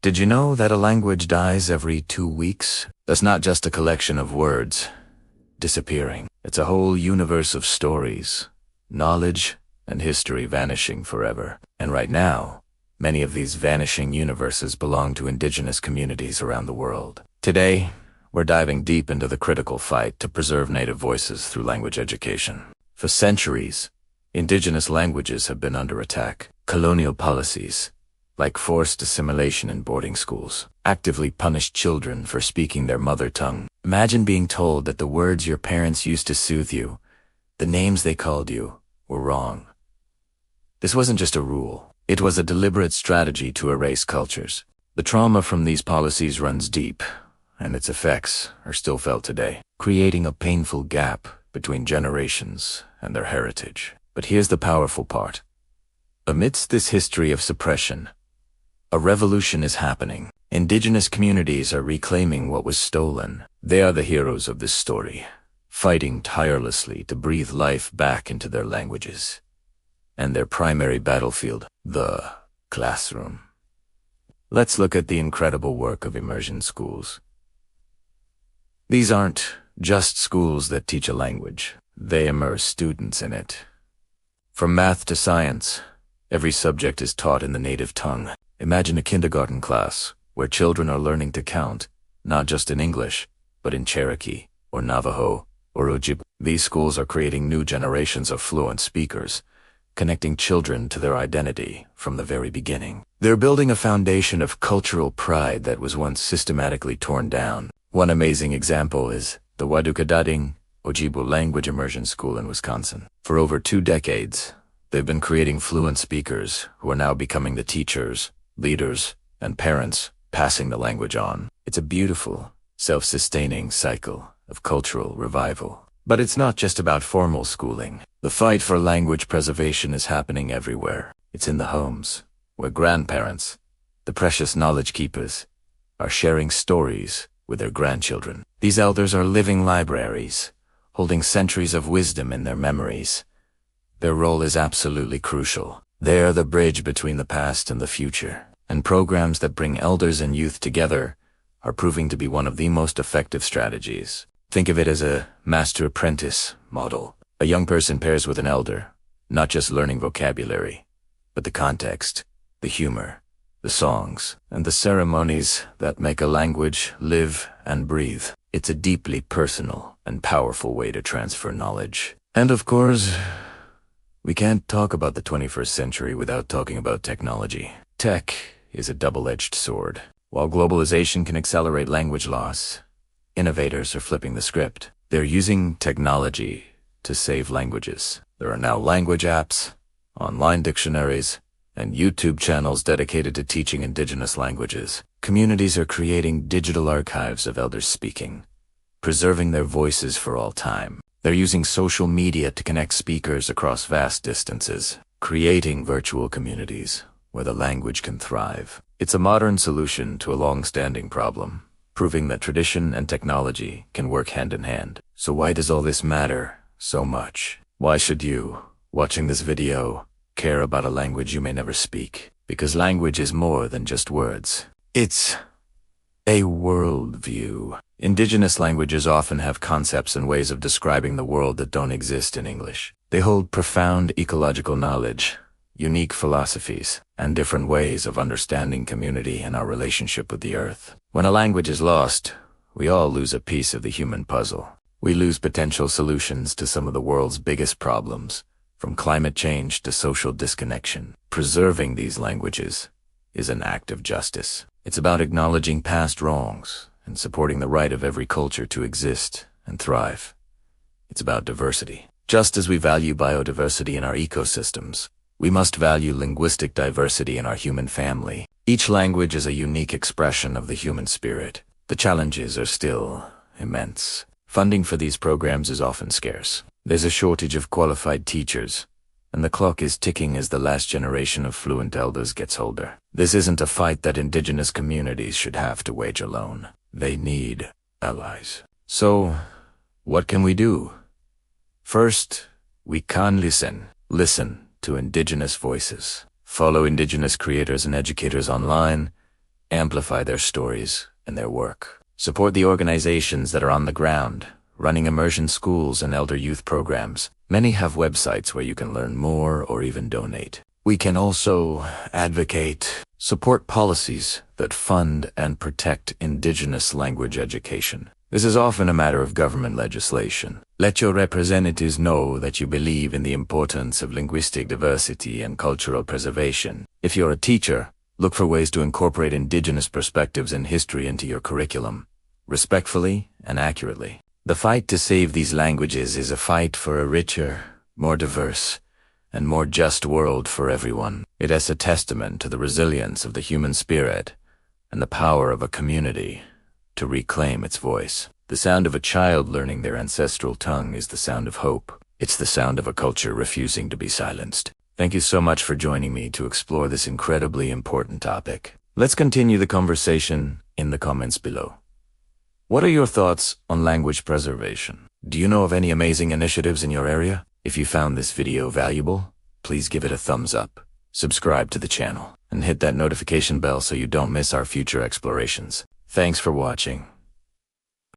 Did you know that a language dies every 2 weeks? That's not just a collection of words disappearing. It's a whole universe of stories, knowledge, and history vanishing forever. And right now, many of these vanishing universes belong to indigenous communities around the world. Today, we're diving deep into the critical fight to preserve native voices through language education. For centuries, indigenous languages have been under attack. Colonial policies, like forced assimilation in boarding schools, actively punished children for speaking their mother tongue. Imagine being told that the words your parents used to soothe you, the names they called you, were wrong. This wasn't just a rule. It was a deliberate strategy to erase cultures. The trauma from these policies runs deep, and its effects are still felt today, creating a painful gap between generations and their heritage. But here's the powerful part. Amidst this history of suppression, a revolution is happening. Indigenous communities are reclaiming what was stolen. They are the heroes of this story, fighting tirelessly to breathe life back into their languages and their primary battlefield, the classroom. Let's look at the incredible work of immersion schools. These aren't just schools that teach a language. They immerse students in it. From math to science, every subject is taught in the native tongue. Imagine a kindergarten class where children are learning to count, not just in English, but in Cherokee, or Navajo, or Ojibwe. These schools are creating new generations of fluent speakers, connecting children to their identity from the very beginning. They're building a foundation of cultural pride that was once systematically torn down. One amazing example is the Wadukadading Ojibwe Language Immersion School in Wisconsin. For over 2 decades, they've been creating fluent speakers who are now becoming the teachers, leaders, and parents passing the language on. It's a beautiful, self-sustaining cycle of cultural revival. But it's not just about formal schooling. The fight for language preservation is happening everywhere. It's in the homes, where grandparents, the precious knowledge keepers, are sharing stories with their grandchildren. These elders are living libraries, holding centuries of wisdom in their memories. Their role is absolutely crucial. They are the bridge between the past and the future, and programs that bring elders and youth together are proving to be one of the most effective strategies. Think of it as a master-apprentice model. A young person pairs with an elder, not just learning vocabulary, but the context, the humor, the songs, and the ceremonies that make a language live and breathe. It's a deeply personal and powerful way to transfer knowledge. And of course, we can't talk about the 21st century without talking about technology. Tech is a double-edged sword. While globalization can accelerate language loss, innovators are flipping the script. They're using technology to save languages. There are now language apps, online dictionaries, and YouTube channels dedicated to teaching indigenous languages. Communities are creating digital archives of elders speaking, preserving their voices for all time. They're using social media to connect speakers across vast distances, creating virtual communities where the language can thrive. It's a modern solution to a long-standing problem, proving that tradition and technology can work hand in hand. So why does all this matter so much? Why should you, watching this video, care about a language you may never speak? Because language is more than just words. It's a worldview. Indigenous languages often have concepts and ways of describing the world that don't exist in English. They hold profound ecological knowledge, unique philosophies, and different ways of understanding community and our relationship with the earth. When a language is lost, we all lose a piece of the human puzzle. We lose potential solutions to some of the world's biggest problems, from climate change to social disconnection. Preserving these languages is an act of justice. It's about acknowledging past wrongs and supporting the right of every culture to exist and thrive. It's about diversity. Just as we value biodiversity in our ecosystems, we must value linguistic diversity in our human family. Each language is a unique expression of the human spirit. The challenges are still immense. Funding for these programs is often scarce. There's a shortage of qualified teachers, and the clock is ticking as the last generation of fluent elders gets older. This isn't a fight that indigenous communities should have to wage alone. They need allies. So, what can we do? First, we can listen. Listen to indigenous voices. Follow indigenous creators and educators online, Amplify their stories and their work. Support the organizations that are on the ground, running immersion schools and elder youth programs. Many have websites where you can learn more or even donate. We can also advocate, support policies that fund and protect Indigenous language education. This is often a matter of government legislation. Let your representatives know that you believe in the importance of linguistic diversity and cultural preservation. If you're a teacher, look for ways to incorporate Indigenous perspectives and history into your curriculum, respectfully and accurately. The fight to save these languages is a fight for a richer, more diverse, and more just world for everyone. It is a testament to the resilience of the human spirit and the power of a community to reclaim its voice. The sound of a child learning their ancestral tongue is the sound of hope. It's the sound of a culture refusing to be silenced. Thank you so much for joining me to explore this incredibly important topic. Let's continue the conversation in the comments below. What are your thoughts on language preservation? Do you know of any amazing initiatives in your area? If you found this video valuable, please give it a thumbs up, subscribe to the channel, and hit that notification bell so you don't miss our future explorations. Thanks for watching.